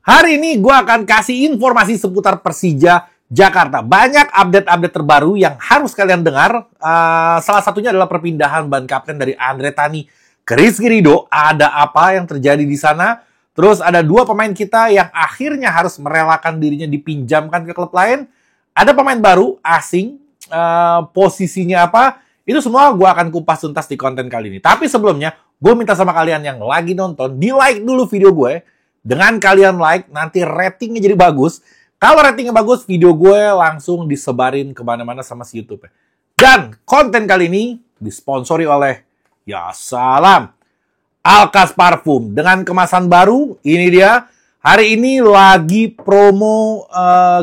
Hari ini gue akan kasih informasi seputar Persija Jakarta. Banyak update-update terbaru yang harus kalian dengar. Salah satunya adalah perpindahan ban kapten dari Andre Tani ke Rizky Ridho. Ada apa yang terjadi di sana? Terus ada dua pemain kita yang akhirnya harus merelakan dirinya dipinjamkan ke klub lain. Ada pemain baru, asing. Posisinya apa? Itu semua gue akan kupas tuntas di konten kali ini. Tapi sebelumnya, gue minta sama kalian yang lagi nonton, di-like dulu video gue. Dengan kalian like, nanti ratingnya jadi bagus. Kalau ratingnya bagus, video gue langsung disebarin kemana-mana sama si YouTube. Dan konten kali ini disponsori oleh, ya salam, Alkas Parfum. Dengan kemasan baru, ini dia. Hari ini lagi promo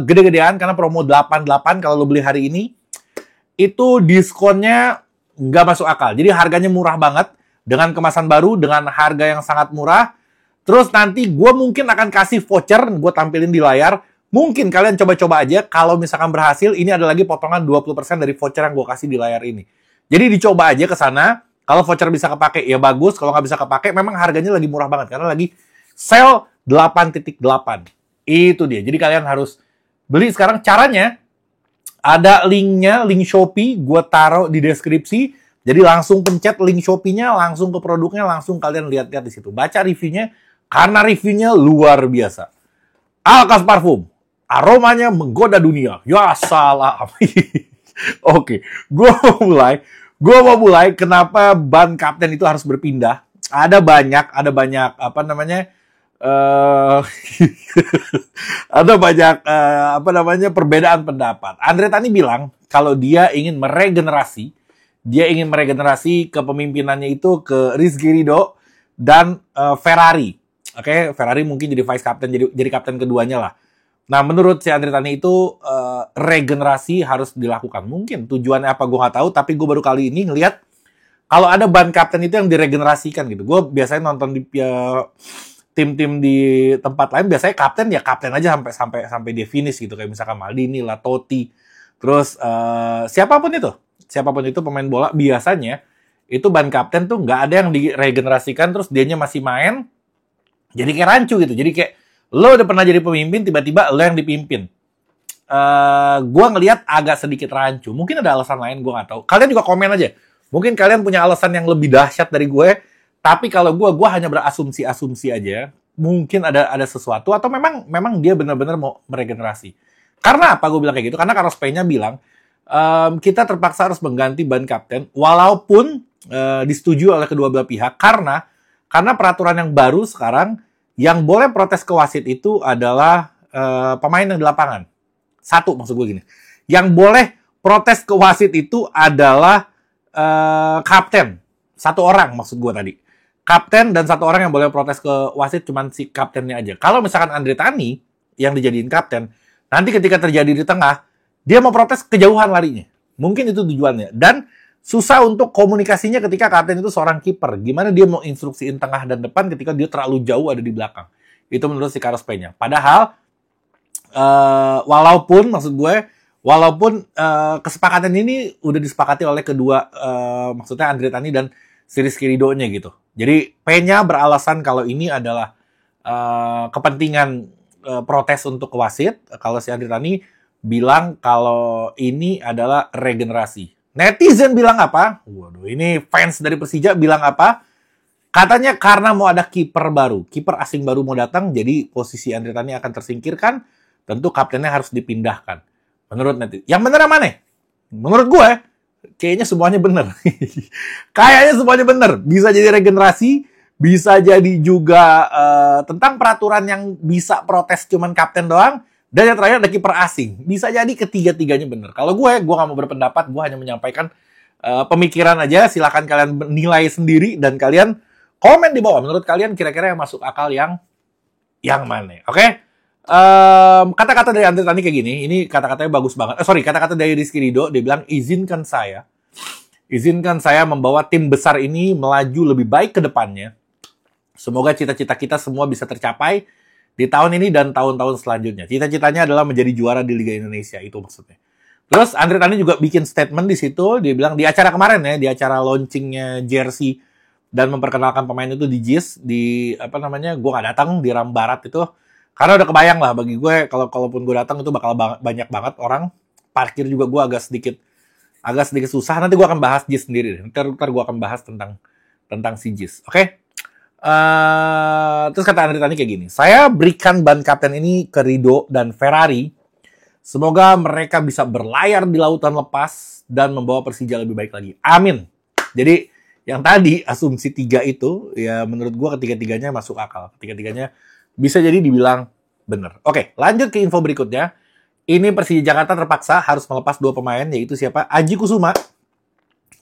gede-gedean, karena promo 88 kalau lo beli hari ini. Itu diskonnya nggak masuk akal. Jadi harganya murah banget. Dengan kemasan baru, dengan harga yang sangat murah. Terus nanti gue mungkin akan kasih voucher, gue tampilin di layar. Mungkin kalian coba-coba aja, kalau misalkan berhasil, ini ada lagi potongan 20% dari voucher yang gue kasih di layar ini. Jadi dicoba aja ke sana, kalau voucher bisa kepake ya bagus, kalau nggak bisa kepake, memang harganya lagi murah banget, karena lagi sale 8.8. Itu dia, jadi kalian harus beli sekarang. Caranya, ada linknya, link Shopee, gue taruh di deskripsi. Jadi langsung pencet link Shopee-nya, langsung ke produknya, langsung kalian lihat-lihat di situ. Baca reviewnya, karena reviewnya luar biasa. Alkas Parfum, aromanya menggoda dunia. Ya salam. Oke, gue mau mulai kenapa ban kapten itu harus berpindah. Ada banyak apa namanya? Ada banyak perbedaan pendapat. Andre Tani bilang kalau dia ingin meregenerasi kepemimpinannya itu ke Rizky Ridho dan Ferrari. Oke, Ferrari mungkin jadi vice captain, jadi kapten keduanya lah. Nah, menurut si Andre Tani itu regenerasi harus dilakukan. Mungkin tujuannya apa gue nggak tahu, tapi gue baru kali ini ngelihat kalau ada ban kapten itu yang diregenerasikan gitu. Gue biasanya nonton di tim-tim di tempat lain, biasanya kapten aja sampai dia finish gitu, kayak misalkan Maldini lah, Totti. Terus siapapun itu pemain bola, biasanya itu ban kapten tuh nggak ada yang diregenerasikan terus dianya masih main. Jadi kayak rancu gitu. Jadi kayak lo udah pernah jadi pemimpin, tiba-tiba lo yang dipimpin. Gue ngelihat agak sedikit rancu. Mungkin ada alasan lain, gue nggak tahu. Kalian juga komen aja. Mungkin kalian punya alasan yang lebih dahsyat dari gue. Tapi kalau gue hanya berasumsi-asumsi aja. Mungkin ada sesuatu atau memang dia benar-benar mau meregenerasi. Karena apa gue bilang kayak gitu? Karena Carlos Peña bilang kita terpaksa harus mengganti ban kapten walaupun disetujui oleh kedua belah pihak karena peraturan yang baru sekarang yang boleh protes ke wasit itu adalah pemain yang di lapangan. Satu, maksud gue gini. Yang boleh protes ke wasit itu adalah kapten. Satu orang maksud gue tadi. Kapten dan satu orang yang boleh protes ke wasit cuman si kaptennya aja. Kalau misalkan Andre Tani yang dijadiin kapten, nanti ketika terjadi di tengah, dia mau protes kejauhan larinya. Mungkin itu tujuannya. Dan susah untuk komunikasinya ketika kapten itu seorang kiper. Gimana dia mau instruksiin tengah dan depan ketika dia terlalu jauh ada di belakang. Itu menurut si Carlos Peña. Padahal, walaupun kesepakatan ini udah disepakati oleh kedua, maksudnya Andre Tani dan si Rizky Ridho-nya gitu. Jadi Peña beralasan kalau ini adalah kepentingan protes untuk wasit. Kalau si Andre Tani bilang kalau ini adalah regenerasi. Netizen bilang apa? Waduh, ini fans dari Persija bilang apa? Katanya karena mau ada kiper baru. Kiper asing baru mau datang, jadi posisi Andre Tani akan tersingkirkan. Tentu kaptennya harus dipindahkan. Menurut netizen. Yang benar mana? Menurut gue, kayaknya semuanya benar. Kayaknya semuanya benar. Bisa jadi regenerasi, bisa jadi juga tentang peraturan yang bisa protes cuman kapten doang. Dan yang terakhir ada kiper asing. Bisa jadi ketiga-tiganya benar. Kalau gue nggak mau berpendapat. Gue hanya menyampaikan pemikiran aja. Silakan kalian nilai sendiri. Dan kalian komen di bawah. Menurut kalian kira-kira yang masuk akal yang mana? Oke? Kata-kata dari Andre Tani kayak gini. Ini kata-katanya bagus banget. Kata-kata dari Rizky Ridho. Dia bilang, izinkan saya membawa tim besar ini melaju lebih baik ke depannya. Semoga cita-cita kita semua bisa tercapai di tahun ini dan tahun-tahun selanjutnya. Cita-citanya adalah menjadi juara di Liga Indonesia, itu maksudnya. Terus Andre Tani juga bikin statement di situ, dia bilang di acara kemarin ya, di acara launchingnya jersey dan memperkenalkan pemain itu di JIS, di gue nggak datang, di Ram Barat itu, Karena udah kebayang lah bagi gue, kalaupun gue datang itu bakal banyak banget orang. Parkir juga gue agak sedikit susah. Nanti gue akan bahas JIS sendiri. Ntar gue akan bahas tentang si JIS. Oke? Terus kata Andre Tani kayak gini, saya berikan ban kapten ini ke Rido dan Ferrari. Semoga mereka bisa berlayar di lautan lepas dan membawa Persija lebih baik lagi. Amin. Jadi yang tadi asumsi 3 itu ya menurut gue ketiga-tiganya masuk akal. Ketiga-tiganya bisa jadi dibilang benar. Oke, lanjut ke info berikutnya. Ini Persija Jakarta terpaksa harus melepas 2 pemain, yaitu siapa? Aji Kusuma.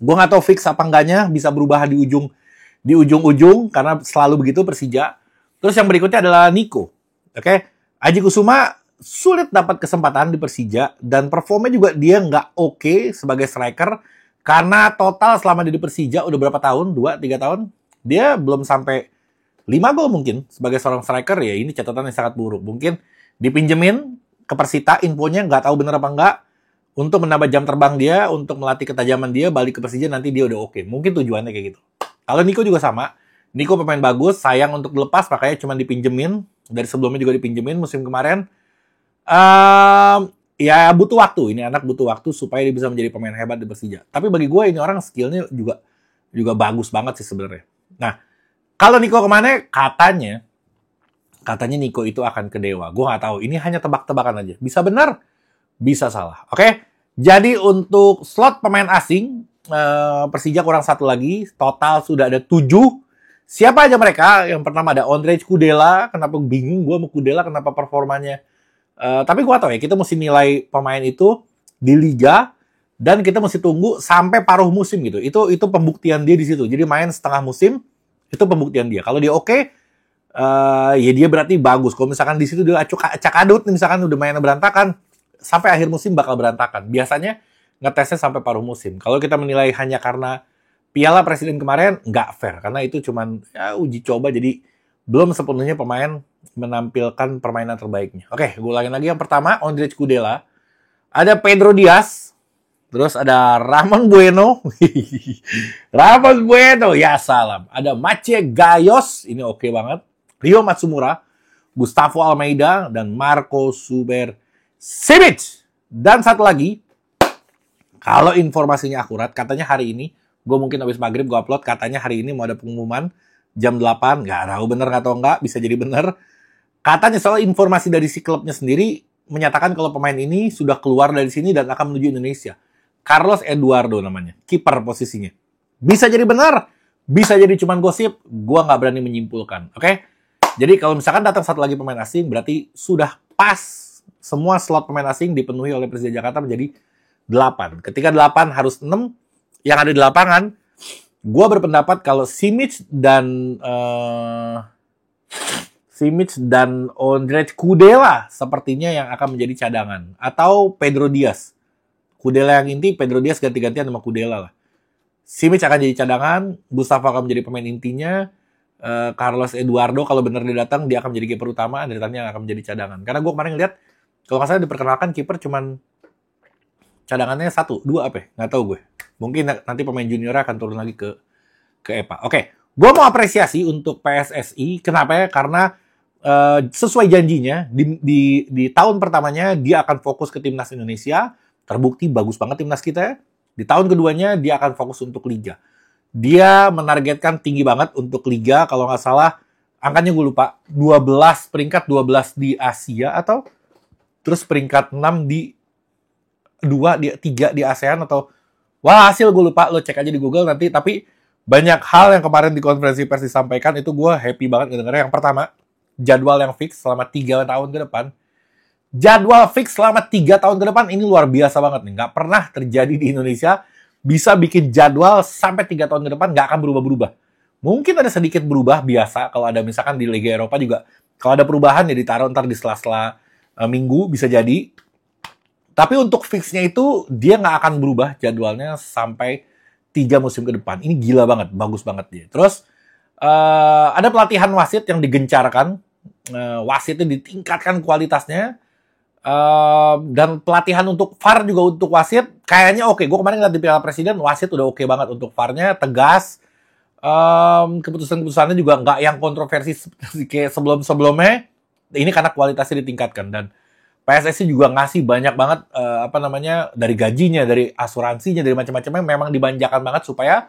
Gue nggak tahu fix apa enggaknya, bisa berubah di ujung-ujung karena selalu begitu Persija. Terus yang berikutnya adalah Nico. Oke, Aji Kusuma sulit dapat kesempatan di Persija dan performnya juga dia nggak oke sebagai striker karena total selama dia di Persija udah berapa tahun? 2-3 tahun? Dia belum sampai 5 gol mungkin sebagai seorang striker. Ya ini catatan yang sangat buruk. Mungkin dipinjemin ke Persita, infonya nggak tahu bener apa enggak, untuk menambah jam terbang dia, untuk melatih ketajaman dia, balik ke Persija nanti dia udah oke. Mungkin tujuannya kayak gitu. Kalau Nico juga sama. Nico pemain bagus, sayang untuk dilepas, makanya cuma dipinjemin. Dari sebelumnya juga dipinjemin musim kemarin. Ya butuh waktu. Ini anak butuh waktu supaya dia bisa menjadi pemain hebat di Persija. Tapi bagi gue ini orang skillnya juga bagus banget sih sebenarnya. Nah, kalau Nico kemana? Katanya Nico itu akan ke Dewa. Gue nggak tahu. Ini hanya tebak-tebakan aja. Bisa benar, bisa salah. Oke? Jadi untuk slot pemain asing, Persija kurang 1 lagi. Total sudah ada 7. Siapa aja mereka? Yang pertama ada Ondrej Kudela. Kenapa bingung gue sama Kudela? Kenapa performanya? Tapi gue tau ya, kita mesti nilai pemain itu di liga dan kita mesti tunggu sampai paruh musim gitu. Itu pembuktian dia di situ. Jadi main setengah musim itu pembuktian dia. Kalau dia oke, ya dia berarti bagus. Kalau misalkan di situ dia acak-adut, misalkan udah mainnya berantakan, sampai akhir musim bakal berantakan. Biasanya ngetesnya sampai paruh musim. Kalau kita menilai hanya karena Piala Presiden kemarin, nggak fair. Karena itu cuman ya, uji coba, jadi belum sepenuhnya pemain menampilkan permainan terbaiknya. Oke, gue ulangin lagi. Yang pertama, Ondrej Kudela. Ada Pedro Diaz. Terus ada Ramon Bueno. Ramon Bueno, ya salam. Ada Maciej Gayos. Ini oke banget. Rio Matsumura. Gustavo Almeida. Dan Marco Suber Simic. Dan satu lagi, kalau informasinya akurat, katanya hari ini, gue mungkin habis maghrib gue upload, katanya hari ini mau ada pengumuman jam 8, nggak tahu bener atau nggak, bisa jadi bener. Katanya soal informasi dari si klubnya sendiri, menyatakan kalau pemain ini sudah keluar dari sini dan akan menuju Indonesia. Carlos Eduardo namanya, kiper posisinya. Bisa jadi benar, bisa jadi cuman gosip, gue nggak berani menyimpulkan. Oke? Jadi kalau misalkan datang satu lagi pemain asing, berarti sudah pas semua slot pemain asing dipenuhi oleh Persija Jakarta menjadi 8. Ketika 8 harus 6 yang ada di lapangan. Gue berpendapat kalau Simic dan Ondrej Kudela sepertinya yang akan menjadi cadangan. Atau Pedro Diaz. Kudela yang inti, Pedro Diaz ganti-gantian sama Kudela lah. Simic akan jadi cadangan, Gustavo akan menjadi pemain intinya, Carlos Eduardo kalau benar dia datang, dia akan menjadi kiper utama, Andre Tani yang akan menjadi cadangan. Karena gue kemarin ngeliat, kalau nggak salah diperkenalkan kiper cuman cadangannya 1, 2 apa ya? Nggak tahu gue. Mungkin nanti pemain junior akan turun lagi ke EPA. Oke, gue mau apresiasi untuk PSSI. Kenapa ya? Karena sesuai janjinya, di tahun pertamanya dia akan fokus ke Timnas Indonesia. Terbukti bagus banget Timnas kita ya. Di tahun keduanya dia akan fokus untuk Liga. Dia menargetkan tinggi banget untuk Liga. Kalau nggak salah, angkanya gue lupa. peringkat 12 di Asia atau terus peringkat 6 di 3 di ASEAN atau wah hasil gue lupa, lo cek aja di Google nanti. Tapi banyak hal yang kemarin di konferensi pers disampaikan itu gue happy banget ngedengarnya. Yang pertama, jadwal yang fix selama 3 tahun ke depan. Jadwal fix selama 3 tahun ke depan ini luar biasa banget nih. Nggak pernah terjadi di Indonesia bisa bikin jadwal sampai 3 tahun ke depan nggak akan berubah-berubah. Mungkin ada sedikit berubah biasa kalau ada misalkan di Liga Eropa juga. Kalau ada perubahan ya ditaruh ntar di sela-sela minggu bisa jadi. Tapi untuk fixnya itu, dia nggak akan berubah jadwalnya sampai 3 musim ke depan. Ini gila banget, bagus banget dia. Terus, ada pelatihan wasit yang digencarkan. Wasitnya ditingkatkan kualitasnya. Dan pelatihan untuk VAR juga untuk wasit, kayaknya oke. Gue kemarin ngeliat di Piala Presiden, wasit udah oke banget untuk VAR-nya, tegas. Keputusan-keputusannya juga nggak yang kontroversi seperti kayak sebelum-sebelumnya. Ini karena kualitasnya ditingkatkan, dan PSSI juga ngasih banyak banget dari gajinya, dari asuransinya, dari macam-macamnya memang dimanjakan banget supaya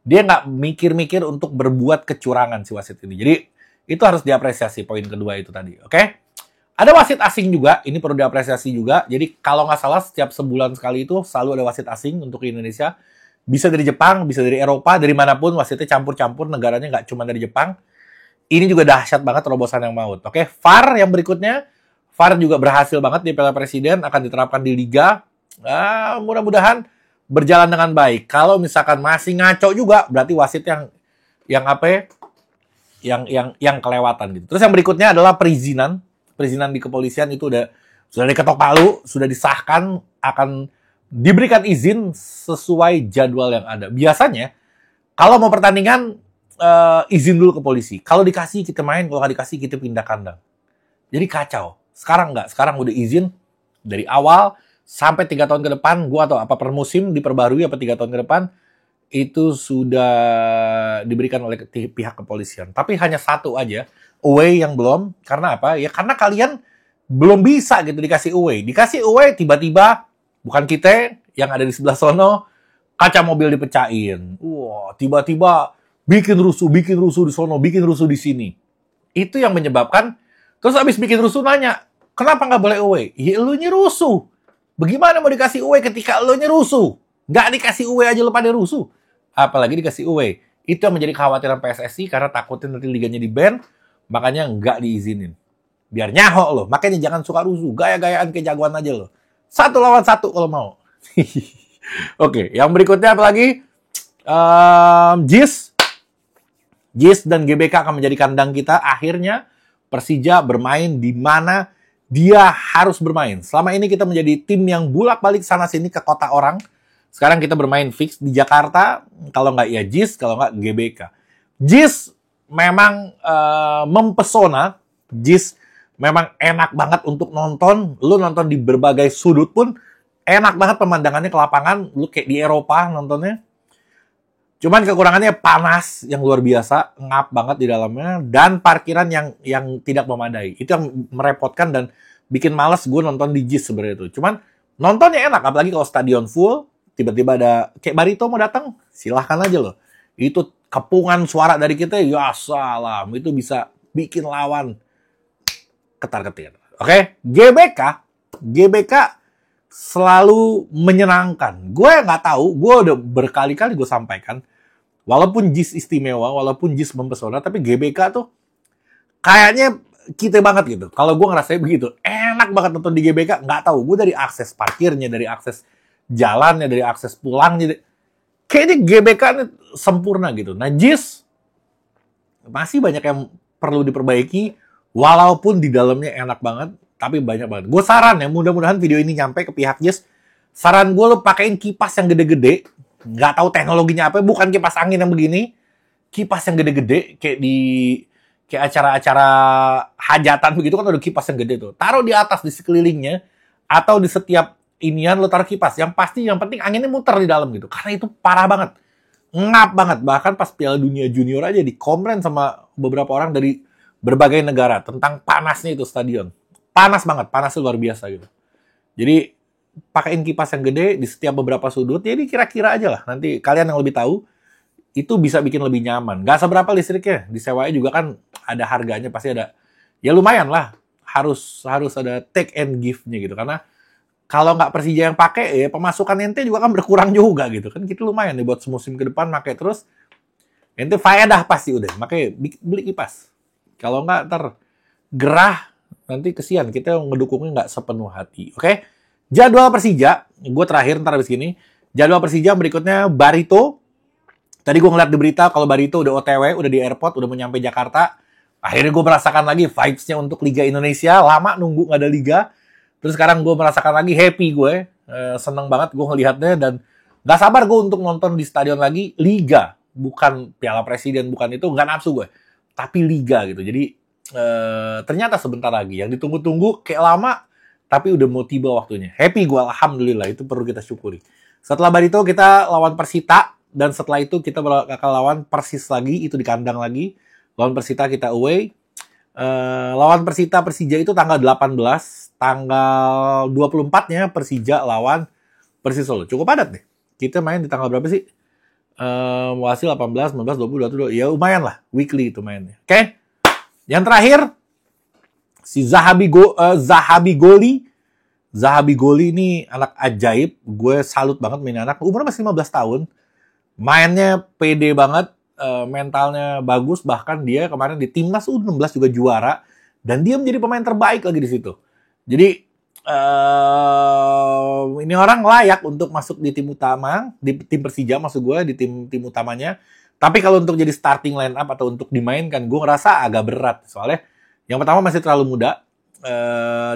dia nggak mikir-mikir untuk berbuat kecurangan si wasit ini. Jadi itu harus diapresiasi, poin kedua itu tadi. Oke? Ada wasit asing juga, ini perlu diapresiasi juga. Jadi kalau nggak salah setiap sebulan sekali itu selalu ada wasit asing untuk Indonesia. Bisa dari Jepang, bisa dari Eropa, dari manapun wasitnya campur-campur, negaranya nggak cuma dari Jepang. Ini juga dahsyat banget terobosan yang maut. Oke, VAR yang berikutnya. VAR juga berhasil banget di Piala Presiden, akan diterapkan di Liga. Mudah-mudahan berjalan dengan baik. Kalau misalkan masih ngaco juga, berarti wasit yang kelewatan gitu. Terus yang berikutnya adalah perizinan di kepolisian itu sudah diketok palu, sudah disahkan, akan diberikan izin sesuai jadwal yang ada. Biasanya kalau mau pertandingan izin dulu ke polisi. Kalau dikasih kita main, kalau nggak dikasih kita pindah kandang. Jadi kacau. Sekarang nggak. Sekarang udah izin dari awal sampai 3 tahun ke depan. Gua atau apa per musim diperbarui apa 3 tahun ke depan itu sudah diberikan oleh pihak kepolisian. Tapi hanya satu aja away yang belum. Karena apa? Ya karena kalian belum bisa gitu dikasih away. Dikasih away tiba-tiba bukan kita yang ada di sebelah sono, kaca mobil dipecahin. Wah, tiba-tiba bikin rusuh di sono, bikin rusuh di sini. Itu yang menyebabkan, terus abis bikin rusuh nanya, kenapa nggak boleh away? Ya lu rusuh. Bagaimana mau dikasih away ketika lu rusuh? Nggak dikasih away aja lu pada rusuh. Apalagi dikasih away. Itu yang menjadi kekhawatiran PSSI karena takutnya nanti liganya di-ban, makanya nggak diizinin. Biar nyaho loh. Makanya jangan suka rusuh. Gaya-gayaan kayak jagoan aja loh. 1 lawan 1 kalau mau. Oke, yang berikutnya apa lagi? JIS dan GBK akan menjadi kandang kita. Akhirnya Persija bermain di mana dia harus bermain. Selama ini kita menjadi tim yang bolak-balik sana-sini ke kota orang. Sekarang kita bermain fix di Jakarta. Kalau nggak ya JIS, kalau nggak GBK. JIS memang mempesona. JIS memang enak banget untuk nonton. Lu nonton di berbagai sudut pun enak banget pemandangannya ke lapangan. Lu kayak di Eropa nontonnya. Cuman kekurangannya panas yang luar biasa, ngap banget di dalamnya, dan parkiran yang tidak memadai. Itu yang merepotkan dan bikin males gue nonton di JIS sebenarnya itu. Cuman nontonnya enak, apalagi kalau stadion full, tiba-tiba ada kayak Barito mau datang, silahkan aja loh. Itu kepungan suara dari kita, ya salam, itu bisa bikin lawan ketar-ketir. Oke, GBK selalu menyenangkan. Gue nggak tahu, gue udah berkali-kali gue sampaikan, walaupun JIS istimewa, walaupun JIS mempesona, tapi GBK tuh kayaknya kita banget gitu. Kalau gue ngerasain begitu, enak banget nonton di GBK. Nggak tahu, gue dari akses parkirnya, dari akses jalannya, dari akses pulangnya, kayaknya GBK ini sempurna gitu. Nah, JIS masih banyak yang perlu diperbaiki, walaupun di dalamnya enak banget, tapi banyak banget. Gue saran ya, mudah-mudahan video ini nyampe ke pihak JIS. Saran gue lo pakein kipas yang gede-gede. Nggak tahu teknologinya apa, bukan kipas angin yang begini. Kipas yang gede-gede, kayak acara-acara hajatan begitu kan ada kipas yang gede tuh. Taruh di atas, di sekelilingnya, atau di setiap inian lo taruh kipas. Yang penting anginnya muter di dalam gitu. Karena itu parah banget. Ngap banget. Bahkan pas Piala Dunia Junior aja dikomplain sama beberapa orang dari berbagai negara tentang panasnya itu stadion. Panas banget, panasnya luar biasa gitu. Jadi pakein kipas yang gede di setiap beberapa sudut, jadi kira-kira aja lah. Nanti kalian yang lebih tahu, itu bisa bikin lebih nyaman. Gak seberapa listriknya, disewanya juga kan ada harganya, pasti ada. Ya lumayan lah, harus ada take and give-nya gitu. Karena kalau nggak Persija yang pakai, ya pemasukan ente juga kan berkurang juga gitu. Kan gitu lumayan nih buat semusim ke depan pakai terus. Ente faedah pasti udah, makanya beli kipas. Kalau nggak ntar gerah, nanti kesian, kita ngedukungnya nggak sepenuh hati. Oke? Jadwal Persija, gue terakhir ntar habis gini. Jadwal Persija berikutnya Barito. Tadi gue ngeliat di berita kalau Barito udah OTW, udah di airport, udah mau nyampe Jakarta. Akhirnya gue merasakan lagi vibes-nya untuk Liga Indonesia. Lama nunggu nggak ada Liga. Terus sekarang gue merasakan lagi, happy gue. Seneng banget gue ngelihatnya dan nggak sabar gue untuk nonton di stadion lagi Liga. Bukan Piala Presiden, bukan itu, nggak nafsu gue. Tapi Liga gitu. Jadi ternyata sebentar lagi. Yang ditunggu-tunggu kayak lama, tapi udah mau tiba waktunya. Happy gue, alhamdulillah. Itu perlu kita syukuri. Setelah Barito kita lawan Persita. Dan setelah itu kita akan lawan Persis lagi. Itu di kandang lagi. Lawan Persita kita away. Lawan Persita Persija itu tanggal 18, tanggal 24-nya Persija lawan Persis Solo. Cukup padat nih. Kita main di tanggal berapa sih? Hasil 18, 19, 20, 22. Ya lumayan lah, weekly itu mainnya. Oke. Yang terakhir si Zahabi Goli. Zahabi Goli ini anak ajaib. Gue salut banget main anak. Umurnya masih 15 tahun. Mainnya pede banget. Mentalnya bagus. Bahkan dia kemarin di Timnas U16 juga juara. Dan dia menjadi pemain terbaik lagi di situ. Jadi ini orang layak untuk masuk di tim utama. Di tim Persija maksud gue. Di tim utamanya. Tapi kalau untuk jadi starting line up atau untuk dimainkan, gue ngerasa agak berat. Soalnya yang pertama masih terlalu muda.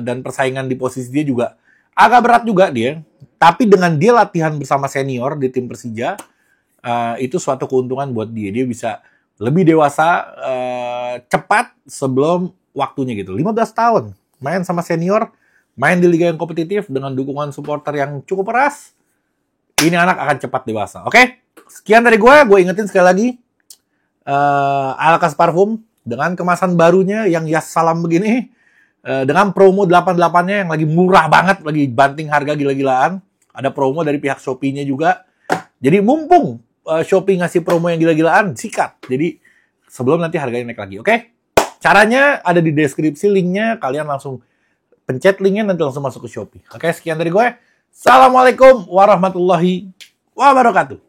Dan persaingan di posisi dia juga agak berat juga dia. Tapi dengan dia latihan bersama senior di tim Persija, itu suatu keuntungan buat dia. Dia bisa lebih dewasa, cepat sebelum waktunya gitu. 15 tahun, main sama senior, main di liga yang kompetitif dengan dukungan supporter yang cukup keras. Ini anak akan cepat dewasa. Oke? Sekian dari gue ingetin sekali lagi. Alkas Parfum dengan kemasan barunya yang Yas Salam begini. Dengan promo 88-nya yang lagi murah banget, lagi banting harga gila-gilaan. Ada promo dari pihak Shopee-nya juga. Jadi mumpung Shopee ngasih promo yang gila-gilaan, sikat. Jadi sebelum nanti harganya naik lagi, oke? Caranya ada di deskripsi linknya, kalian langsung pencet linknya nanti langsung masuk ke Shopee. Oke, sekian dari gue. Assalamualaikum warahmatullahi wabarakatuh.